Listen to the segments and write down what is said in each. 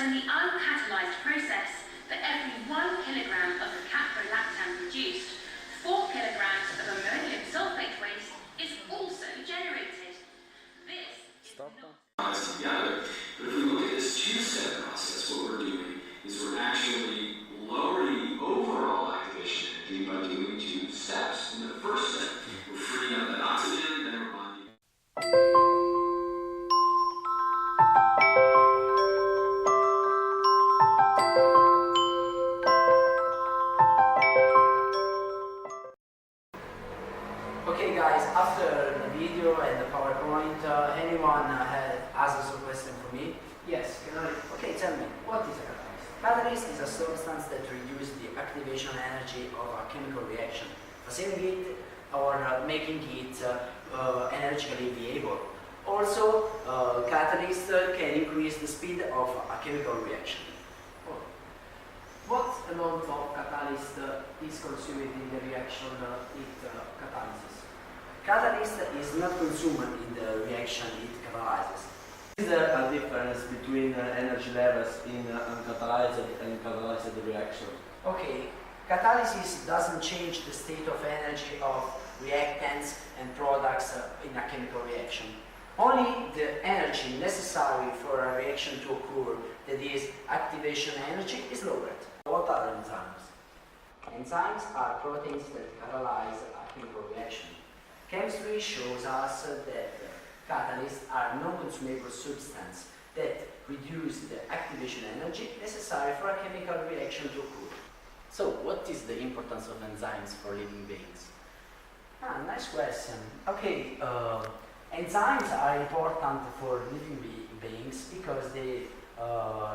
So in the uncatalyzed process, for every 1 kilogram of the caprolactam produced, 4 kilograms of ammonium sulfate waste is also generated. This is not together. But if we look at this two-step process, what we're doing is we're actually lowering the overall activation energy by doing 2 steps. In the first step, we're freeing up that oxygen, then we're bonding. Okay guys, after the video and the PowerPoint, anyone has a question for me? Yes, can I? Okay, tell me, what is a catalyst? Catalyst is a substance that reduces the activation energy of a chemical reaction, facilitating it or making it energetically viable. Also, catalyst can increase the speed of a chemical reaction. What amount of catalyst is consumed in the reaction it catalyzes? Catalyst is not consumed in the reaction it catalyzes. Is there a difference between energy levels in uncatalyzed and catalyzed reaction? Okay, catalysis doesn't change the state of energy of reactants and products in a chemical reaction. Only the energy necessary for a reaction to occur, that is, activation energy, is lowered. What are enzymes? Enzymes are proteins that catalyze a chemical reaction. Chemistry shows us that catalysts are non-consumable substances that reduce the activation energy necessary for a chemical reaction to occur. So, what is the importance of enzymes for living beings? Nice question. Okay, enzymes are important for living beings because they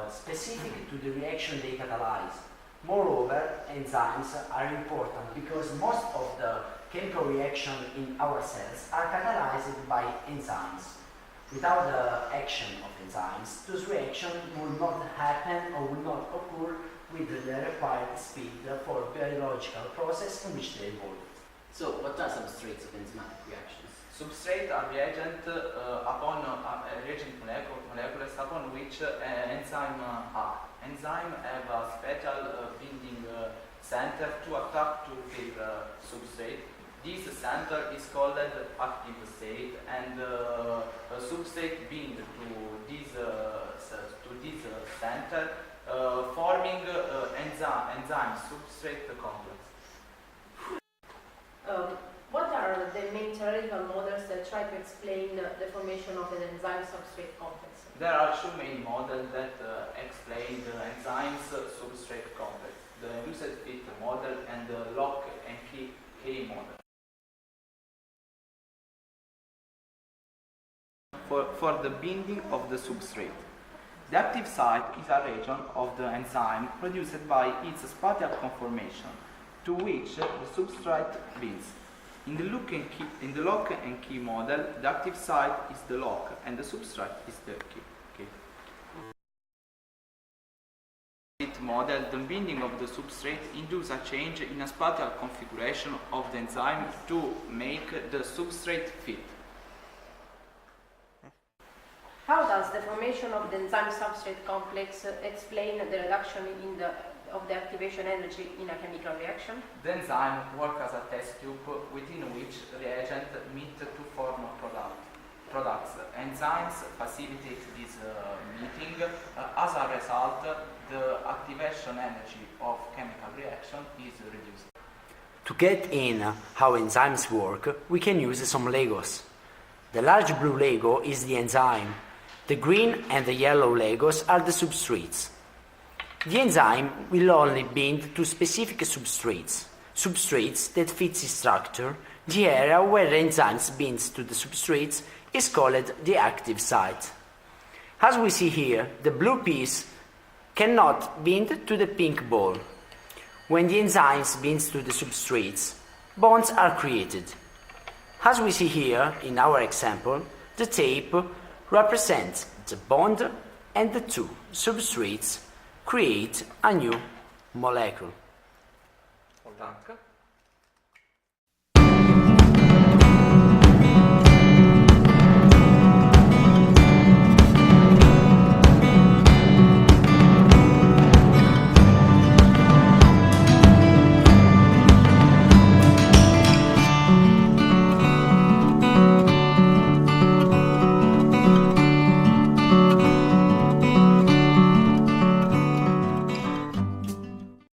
specific to the reaction they catalyze. Moreover, enzymes are important because most of the chemical reactions in our cells are catalyzed by enzymes. Without the action of enzymes, those reactions will not happen or will not occur with the required speed for biological process in which they evolve. So, what are substrates of enzymatic reactions? Substrate are reagent upon reagent molecules upon which enzyme are. Enzyme have a special binding center to attack to their substrate. This center is called active state, and substrate bind to this center, forming enzyme substrate complex. What are the main theoretical models that try to explain the formation of an enzyme substrate complex? There are 2 main models that explain the enzymes substrate complex: the induced fit model and the lock and key model. For the binding of the substrate, the active site is a region of the enzyme produced by its spatial conformation, to which the substrate binds. In the lock and key model, the active site is the lock and the substrate is the key. In the model, the binding of the substrate induces a change in a spatial configuration of the enzyme to make the substrate fit. How does the formation of the enzyme substrate complex explain the reduction of the activation energy in a chemical reaction? The enzyme works as a test tube within which reagents meet to form products. Enzymes facilitate this meeting. As a result, the activation energy of chemical reaction is reduced. To get in how enzymes work, we can use some Legos. The large blue Lego is the enzyme. The green and the yellow Legos are the substrates. The enzyme will only bind to specific substrates that fit its structure. The area where the enzyme binds to the substrates is called the active site. As we see here, the blue piece cannot bind to the pink ball. When the enzyme binds to the substrates, bonds are created. As we see here in our example, the tape represents the bond and the 2 substrates create a new molecule. Danke.